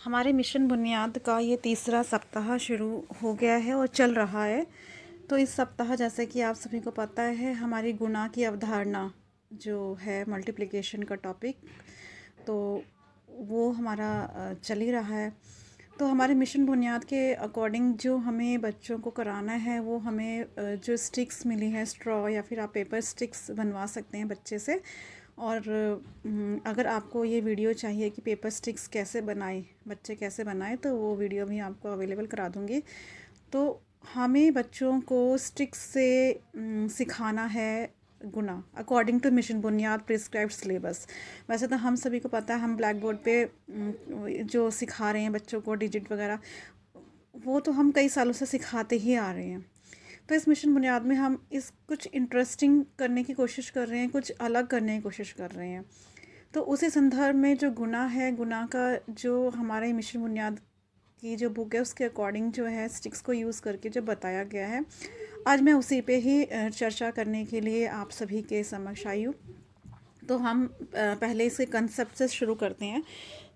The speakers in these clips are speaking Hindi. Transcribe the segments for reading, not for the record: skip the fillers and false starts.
हमारे मिशन बुनियाद का ये तीसरा सप्ताह शुरू हो गया है और चल रहा है। तो इस सप्ताह जैसे कि आप सभी को पता है हमारी गुना की अवधारणा जो है मल्टीप्लिकेशन का टॉपिक, तो वो हमारा चल ही रहा है। तो हमारे मिशन बुनियाद के अकॉर्डिंग जो हमें बच्चों को कराना है वो हमें जो स्टिक्स मिली हैं, स्ट्रॉ या फिर आप पेपर स्टिक्स बनवा सकते हैं बच्चे से। और अगर आपको ये वीडियो चाहिए कि पेपर स्टिक्स कैसे बनाएं, बच्चे कैसे बनाएं, तो वो वीडियो भी आपको अवेलेबल करा दूँगी। तो हमें बच्चों को स्टिक्स से सिखाना है गुना अकॉर्डिंग टू मिशन बुनियाद प्रिस्क्राइब्ड सिलेबस। वैसे तो हम सभी को पता है, हम ब्लैक बोर्ड पे जो सिखा रहे हैं बच्चों को डिजिट वगैरह, वो तो हम कई सालों से सिखाते ही आ रहे हैं। तो इस मिशन बुनियाद में हम इस कुछ इंटरेस्टिंग करने की कोशिश कर रहे हैं, कुछ अलग करने की कोशिश कर रहे हैं। तो उसी संदर्भ में जो गुना है, गुना का जो हमारे मिशन बुनियाद की जो बुक है उसके अकॉर्डिंग जो है स्टिक्स को यूज़ करके जो बताया गया है, आज मैं उसी पे ही चर्चा करने के लिए आप सभी के समक्ष आई हूँ। तो हम पहले इसके कंसेप्ट से शुरू करते हैं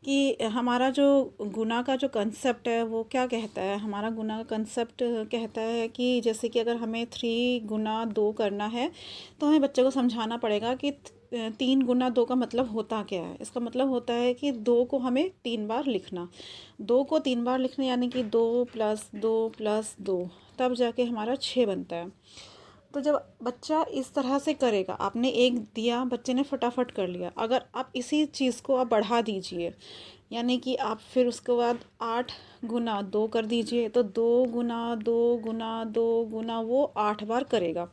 कि हमारा जो गुना का जो कंसेप्ट है वो क्या कहता है। हमारा गुना का कंसेप्ट कहता है कि जैसे कि अगर हमें 3 गुना 2 करना है तो हमें बच्चे को समझाना पड़ेगा कि 3 गुना 2 का मतलब होता क्या है। इसका मतलब होता है कि 2 को हमें 3 बार लिखना, 2 को 3 बार लिखना, यानी कि 2+2+2, तब जाके हमारा 6 बनता है। तो जब बच्चा इस तरह से करेगा, आपने एक दिया, बच्चे ने फटाफट कर लिया, अगर आप इसी चीज़ को आप बढ़ा दीजिए, यानी कि आप फिर उसके बाद 8 गुना 2 कर दीजिए, तो 2 गुना 2 गुना 2 गुना वो 8 बार करेगा।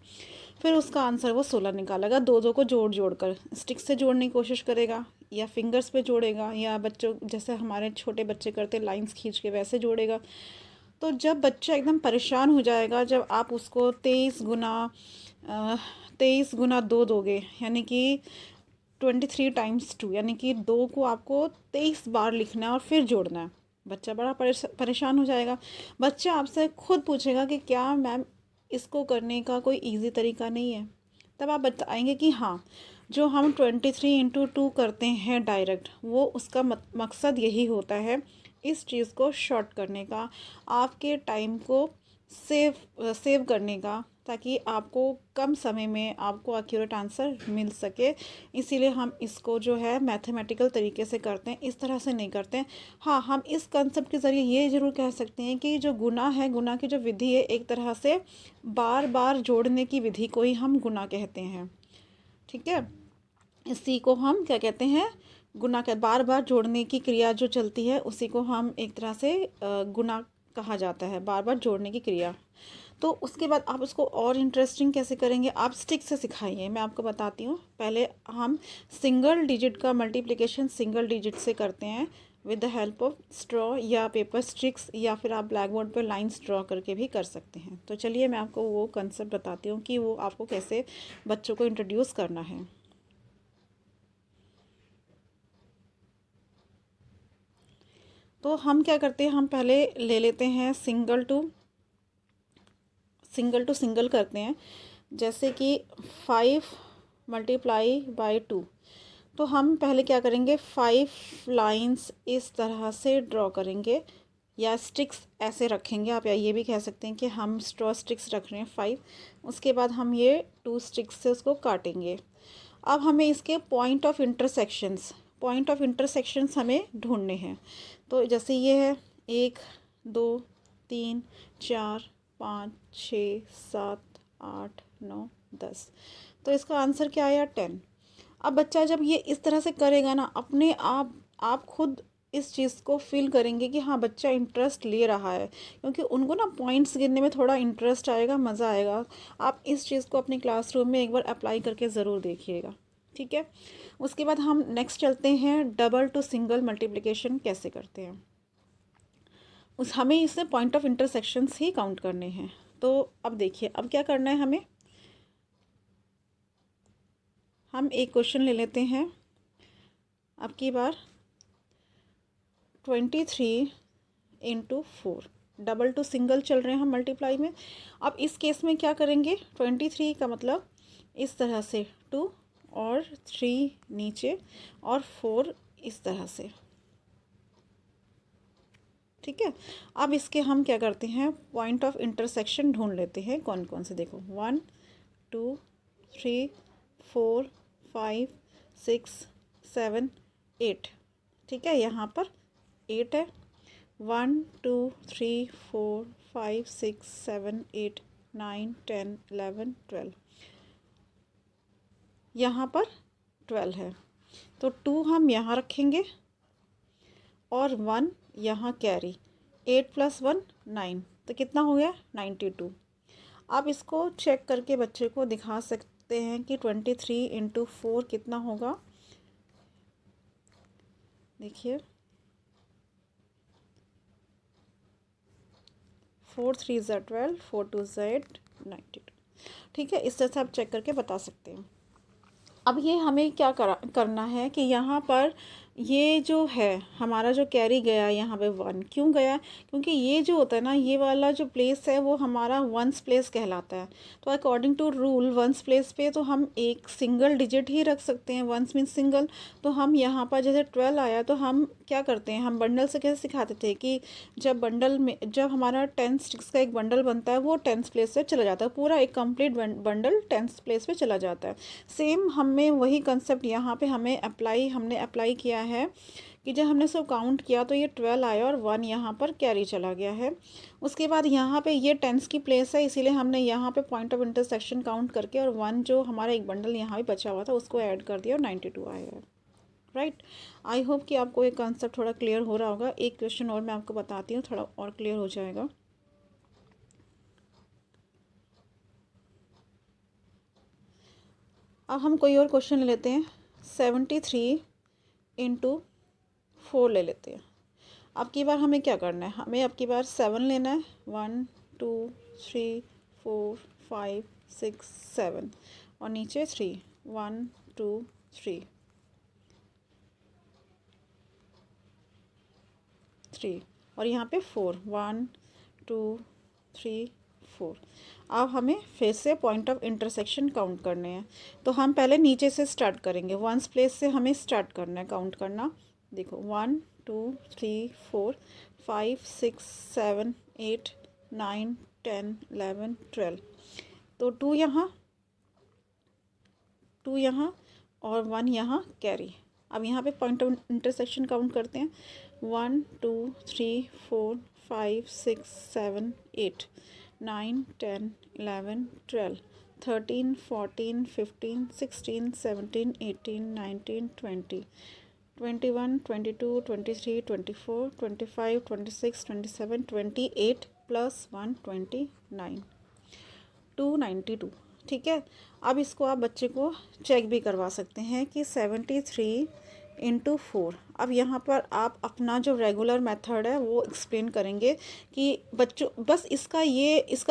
फिर उसका आंसर वो 16 निकालेगा। दो दो को जोड़ जोड़ कर स्टिक से जोड़ने की कोशिश करेगा, या फिंगर्स पे जोड़ेगा, या बच्चों जैसे हमारे छोटे बच्चे करते लाइंस खींच के वैसे जोड़ेगा। तो जब बच्चा एकदम परेशान हो जाएगा, जब आप उसको 23 गुना 2 दोगे, यानी कि 23 × 2, यानी कि 2 को आपको 23 बार लिखना है और फिर जोड़ना है, बच्चा बड़ा परेशान हो जाएगा। बच्चा आपसे खुद पूछेगा कि क्या मैम इसको करने का कोई इजी तरीका नहीं है। तब आप बताएंगे कि हाँ, जो हम 23 × 2 करते हैं डायरेक्ट, वो उसका मकसद यही होता है, इस चीज़ को शॉर्ट करने का, आपके टाइम को सेव करने का, ताकि आपको कम समय में आपको एक्यूरेट आंसर मिल सके। इसीलिए हम इसको जो है मैथमेटिकल तरीके से करते हैं, इस तरह से नहीं करते हैं। हाँ, हम इस कंसेप्ट के ज़रिए ये ज़रूर कह सकते हैं कि जो गुना है, गुना की जो विधि है, एक तरह से बार बार जोड़ने की विधि को ही हम गुना कहते हैं। ठीक है, इसी को हम क्या कहते हैं, गुना के बार बार जोड़ने की क्रिया जो चलती है उसी को हम एक तरह से गुना कहा जाता है, बार बार जोड़ने की क्रिया। तो उसके बाद आप उसको और इंटरेस्टिंग कैसे करेंगे, आप स्टिक से सिखाइए। मैं आपको बताती हूँ। पहले हम सिंगल डिजिट का मल्टीप्लिकेशन सिंगल डिजिट से करते हैं with the help of straw या पेपर स्टिक्स, या फिर आप ब्लैक बोर्ड पर लाइन्स ड्रॉ करके भी कर सकते हैं। तो चलिए मैं आपको वो कंसेप्ट बताती हूँ कि वो आपको कैसे बच्चों को इंट्रोड्यूस करना है। तो हम क्या करते हैं, हम पहले ले लेते हैं सिंगल टू सिंगल करते हैं। जैसे कि 5 × 2। तो हम पहले क्या करेंगे, 5 लाइंस इस तरह से ड्रॉ करेंगे, या स्टिक्स ऐसे रखेंगे आप, या ये भी कह सकते हैं कि हम स्ट्रॉ स्टिक्स रख रहे हैं 5। उसके बाद हम ये 2 स्टिक्स से उसको काटेंगे। अब हमें इसके पॉइंट ऑफ इंटरसेक्शंस हमें ढूंढने हैं। तो जैसे ये है 1 2 3 4 5 6 7 8 9 10। तो इसका आंसर क्या आया, 10। अब बच्चा जब ये इस तरह से करेगा ना, अपने आप खुद इस चीज़ को फील करेंगे कि हाँ, बच्चा इंटरेस्ट ले रहा है, क्योंकि उनको ना पॉइंट्स गिनने में थोड़ा इंटरेस्ट आएगा, मज़ा आएगा। आप इस चीज़ को अपने क्लासरूम में एक बार अप्लाई करके ज़रूर देखिएगा। ठीक है, उसके बाद हम नेक्स्ट चलते हैं, डबल टू सिंगल मल्टीप्लिकेशन कैसे करते हैं। हमें इससे point of intersections he count करने हैं। तो अब देखिए, अब क्या करना है हमें, हम एक क्वेश्चन ले लेते हैं। अब की बार 23 × 4, डबल टू सिंगल चल रहे हैं हम मल्टीप्लाई में। अब इस केस में क्या करेंगे, 23 का मतलब इस तरह से 2 और 3 नीचे और 4 इस तरह से। ठीक है। अब इसके हम क्या करते हैं, पॉइंट ऑफ इंटरसेक्शन ढूंढ लेते हैं कौन कौन से। देखो 1 2 3 4 5 6 7 8, ठीक है, यहाँ पर 8 है। 1 2 3 4 5 6 7 8 9 10 11 12, यहाँ पर 12 है। तो 2 हम यहाँ रखेंगे और 1 यहाँ कैरी। 8 + 1 9, तो कितना हो गया 92। आप इसको चेक करके बच्चे को दिखा सकते हैं कि 23 × 4 कितना होगा। देखिए 4 3 = 12, 4 2 = 8, 92, ठीक है। इस तरह से आप चेक करके बता सकते हैं। अब ये हमें क्या करना है कि यहाँ पर ये जो है हमारा जो कैरी गया यहाँ पे 1 क्यों गया, क्योंकि ये जो होता है ना, ये वाला जो प्लेस है वो हमारा वंस प्लेस कहलाता है। तो according to rule ones place पे तो हम एक सिंगल डिजिट ही रख सकते हैं, वंस मीन्स सिंगल। तो हम यहाँ पर जैसे 12 आया तो हम क्या करते हैं, हम बंडल से कैसे सिखाते थे कि जब हमारा 10 स्टिक्स का एक बंडल बनता है वो 10th प्लेस पे चला जाता है, पूरा एक कंप्लीट बंडल 10th प्लेस पे चला जाता है। सेम हमें वही कंसेप्ट यहाँ पे हमने अप्लाई किया है कि जब हमने सब काउंट किया तो ये 12 आया और 1 यहाँ पर कैरी चला गया है। उसके बाद यहाँ पे ये 10th की प्लेस है, इसीलिए हमने यहाँ पे पॉइंट ऑफ इंटरसेक्शन काउंट करके और 1 जो हमारा एक बंडल यहाँ भी बचा हुआ था उसको ऐड कर दिया और 92 आया है। राइट। आई होप कि आपको ये कंसेप्ट थोड़ा क्लियर हो रहा होगा। एक क्वेश्चन और मैं आपको बताती हूँ, थोड़ा और क्लियर हो जाएगा। अब हम कोई और क्वेश्चन ले लेते हैं। 73 × 4 ले लेते हैं। अब की बार हमें क्या करना है, हमें अब की बार 7 लेना है। 1 2 3 4 5 6 7 और नीचे 3 1 2 3 3 और यहाँ पे 4 1 2 3 4। अब हमें फिर से पॉइंट ऑफ इंटरसेक्शन काउंट करने हैं। तो हम पहले नीचे से स्टार्ट करेंगे, वंस प्लेस से हमें स्टार्ट करना है काउंट करना। देखो 1 2 3 4 5 6 7 8 9 10 11 12। तो 2 यहाँ और 1 यहाँ कैरी। अब यहाँ पे पॉइंट ऑफ इंटरसेक्शन काउंट करते हैं। 1 2 3 4 5 6 7 8 9 10 11 12 13 14 15 16 17 18 19 20 21 22 23 24 25 26 27 28 + 1 29 292, ठीक है। अब इसको आप बच्चे को चेक भी करवा सकते हैं कि 73 × 4। अब यहाँ पर आप अपना जो रेगुलर मेथड है वो एक्सप्लेन करेंगे कि बच्चों बस इसका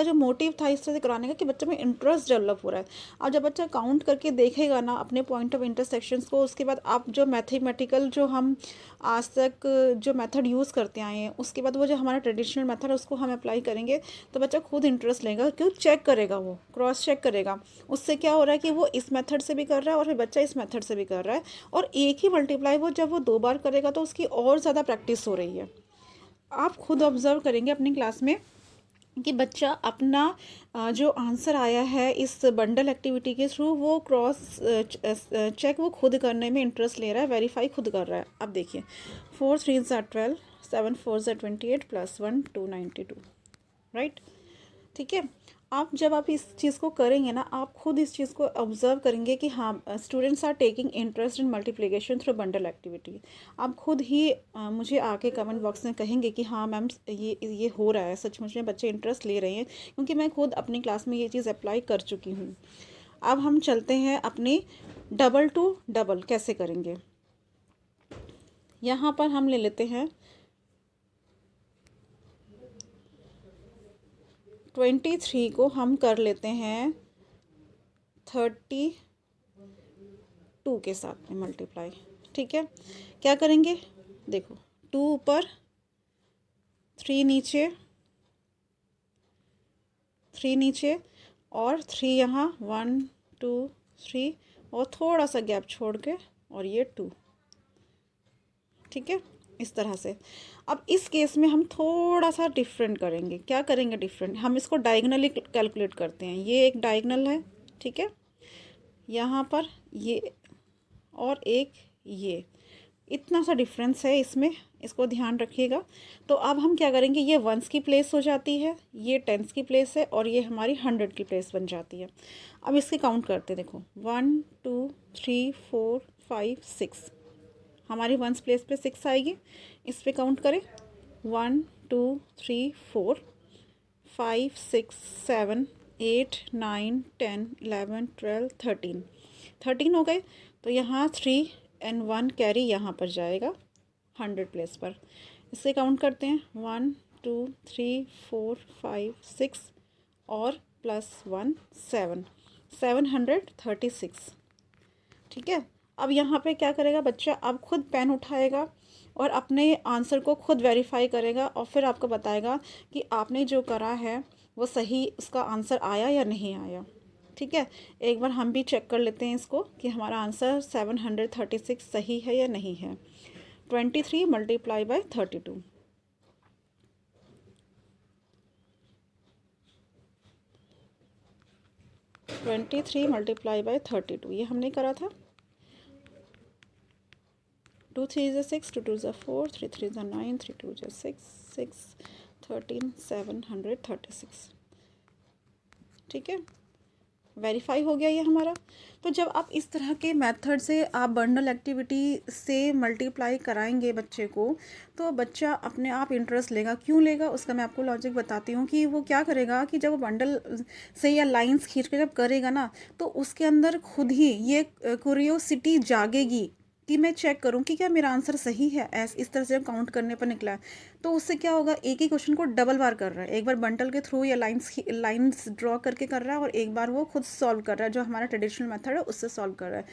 जो मोटिव था इस तरह से कराने का कि बच्चे में इंटरेस्ट डेवलप हो रहा है। अब जब बच्चा काउंट करके देखेगा ना अपने पॉइंट ऑफ इंटरसेक्शंस को, उसके बाद आप जो मैथमेटिकल जो हम आज तक जो मेथड यूज़ करते आए हैं उसके बाद वो जो हमारा ट्रेडिशनल मेथड है उसको हम अप्लाई करेंगे तो बच्चा खुद इंटरेस्ट लेगा, क्यों चेक करेगा, वो क्रॉस चेक करेगा। उससे क्या हो रहा है कि वो इस मेथड से भी कर रहा है और फिर बच्चा इस मेथड से भी कर रहा है, और एक ही मल्टीप्लाई वो जब वो 2 बार करेगा तो उसकी और ज़्यादा प्रैक्टिस हो रही है। आप खुद ऑब्जर्व करेंगे अपनी क्लास में कि बच्चा अपना जो आंसर आया है इस बंडल एक्टिविटी के थ्रू वो क्रॉस चेक वो खुद करने में इंटरेस्ट ले रहा है, वेरीफाई खुद कर रहा है। अब देखिए 4 3 = 12, 7 4 = 28 + 1 292, राइट, ठीक है। आप जब आप इस चीज़ को करेंगे ना, आप खुद इस चीज़ को ऑब्जर्व करेंगे कि हाँ students are taking interest in multiplication through bundle activity. आप खुद ही मुझे आके कमेंट बॉक्स में कहेंगे कि हाँ मैम ये हो रहा है, सचमुच में बच्चे इंटरेस्ट ले रहे हैं, क्योंकि मैं खुद अपनी क्लास में ये चीज़ अप्लाई कर चुकी हूँ। अब हम चलते हैं अपनी डबल टू डबल कैसे करेंगे। यहाँ पर हम ले लेते हैं 23 को हम कर लेते हैं 32 के साथ में मल्टीप्लाई, ठीक है। क्या करेंगे, देखो 2 ऊपर 3 नीचे, 3 नीचे और 3 यहाँ, 1 2 3 और थोड़ा सा गैप छोड़ के और ये 2, ठीक है। इस तरह से। अब इस केस में हम थोड़ा सा डिफरेंट करेंगे। क्या करेंगे डिफरेंट? हम इसको डायगनली कैलकुलेट करते हैं। ये एक डायगनल है, ठीक है, यहाँ पर ये, और एक ये, इतना सा डिफरेंस है इसमें, इसको ध्यान रखिएगा। तो अब हम क्या करेंगे, ये वंस की प्लेस हो जाती है, ये टेंस की प्लेस है, और ये हमारी 100 की प्लेस बन जाती है। अब इसके काउंट करते हैं, देखो 1 2 3 4 5 6, हमारी वंस प्लेस पे 6 आएगी। इस पे काउंट करें, 1 2 3 4 5 6 7 8 9 10 11 12 13 हो गए। तो यहाँ 3 and 1 कैरी यहाँ पर जाएगा 100 प्लेस पर। इससे काउंट करते हैं, 1 2 3 4 5 6 और +1 7, 736, ठीक है। अब यहाँ पे क्या करेगा बच्चा, अब खुद पेन उठाएगा और अपने आंसर को खुद वेरीफाई करेगा, और फिर आपको बताएगा कि आपने जो करा है वो सही, उसका आंसर आया या नहीं आया, ठीक है। एक बार हम भी चेक कर लेते हैं इसको कि हमारा आंसर 736 सही है या नहीं है। 23 मल्टीप्लाई बाय 32, 23 मल्टीप्लाई बाय 32, ये हमने करा था। 2 3 is 6, 2 2 is 4, 3 3 is 9, 3 2 is 6, 6 13 736, ठीक है, वेरीफाई हो गया ये हमारा। तो जब आप इस तरह के मेथड से आप बंडल एक्टिविटी से मल्टीप्लाई कराएंगे बच्चे को, तो बच्चा अपने आप इंटरेस्ट लेगा। क्यों लेगा, उसका मैं आपको लॉजिक बताती हूँ कि वो क्या करेगा कि जब वो बंडल से या लाइंस खींच के जब करेगा ना, तो उसके अंदर खुद ही ये क्यूरियोसिटी जागेगी कि मैं चेक करूं कि क्या मेरा आंसर सही है। इस तरह से जब काउंट करने पर निकला है, तो उससे क्या होगा, एक ही क्वेश्चन को डबल बार कर रहा है। एक बार बंटल के थ्रू या लाइंस ड्रॉ करके कर रहा है, और एक बार वो खुद सॉल्व कर रहा है, जो हमारा ट्रेडिशनल मेथड है उससे सॉल्व कर रहा है।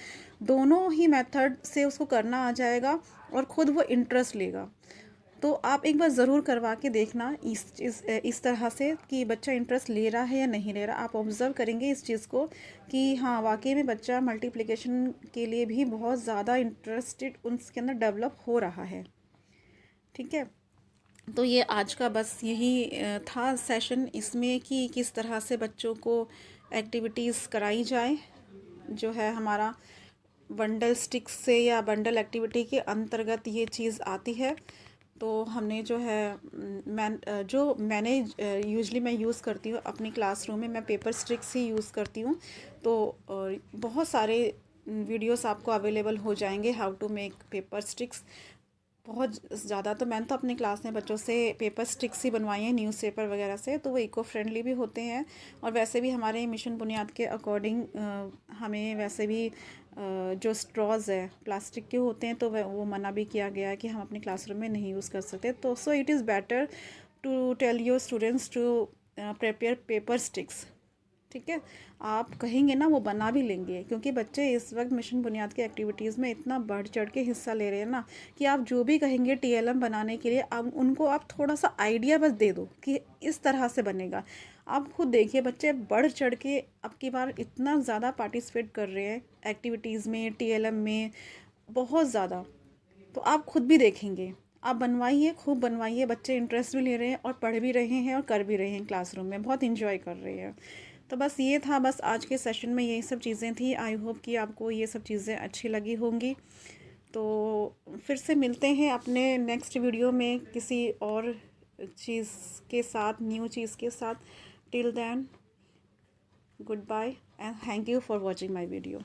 दोनों ही मेथड से उसको करना आ जाएगा और ख़ुद वो इंटरेस्ट लेगा। तो आप एक बार ज़रूर करवा के देखना इस तरह से कि बच्चा इंटरेस्ट ले रहा है या नहीं ले रहा। आप ऑब्ज़र्व करेंगे इस चीज़ को कि हाँ, वाकई में बच्चा मल्टीप्लिकेशन के लिए भी बहुत ज़्यादा इंटरेस्टेड उसके अंदर डेवलप हो रहा है, ठीक है। तो ये आज का बस यही था सेशन इसमें कि किस तरह से बच्चों को एक्टिविटीज़ कराई जाए, जो है हमारा बंडल स्टिक्स से या बंडल एक्टिविटी के अंतर्गत ये चीज़ आती है। तो हमने जो है मैंने यूजली मैं यूज़ करती हूँ अपनी क्लासरूम में, मैं पेपर स्टिक्स ही यूज़ करती हूँ। तो बहुत सारे वीडियोस आपको अवेलेबल हो जाएंगे how to make paper sticks, बहुत ज़्यादा। तो मैंने तो अपनी क्लास में बच्चों से पेपर स्टिक्स ही बनवाई हैं न्यूज़पेपर वगैरह से, तो वो इको फ्रेंडली भी होते हैं। और वैसे भी हमारे मिशन बुनियाद के अकॉर्डिंग हमें वैसे भी जो स्ट्रॉज़ है प्लास्टिक के होते हैं, तो वो मना भी किया गया है कि हम अपने क्लासरूम में नहीं यूज़ कर सकते। तो so it is better to tell your students to prepare paper sticks, ठीक है। आप कहेंगे ना वो बना भी लेंगे, क्योंकि बच्चे इस वक्त मिशन बुनियाद की एक्टिविटीज़ में इतना बढ़ चढ़ के हिस्सा ले रहे हैं ना कि आप जो भी कहेंगे टीएलएम बनाने के लिए, आप उनको आप थोड़ा सा आइडिया बस दे दो कि इस तरह से बनेगा। आप खुद देखिए बच्चे बढ़ चढ़ के अब की बार इतना ज़्यादा पार्टिसिपेट कर रहे हैं एक्टिविटीज़ में, टीएलएम में, बहुत ज़्यादा। तो आप खुद भी देखेंगे, आप बनवाइए, खूब बनवाइए। बच्चे इंटरेस्ट भी ले रहे हैं और पढ़ भी रहे हैं और कर भी रहे हैं, क्लासरूम में बहुत इंजॉय कर रहे हैं। तो बस ये था, बस आज के सेशन में यही सब चीज़ें थी। आई होप कि आपको ये सब चीज़ें अच्छी लगी होंगी। तो फिर से मिलते हैं अपने नेक्स्ट वीडियो में किसी और चीज़ के साथ, न्यू चीज़ के साथ। Till then, goodbye and thank you for watching my video.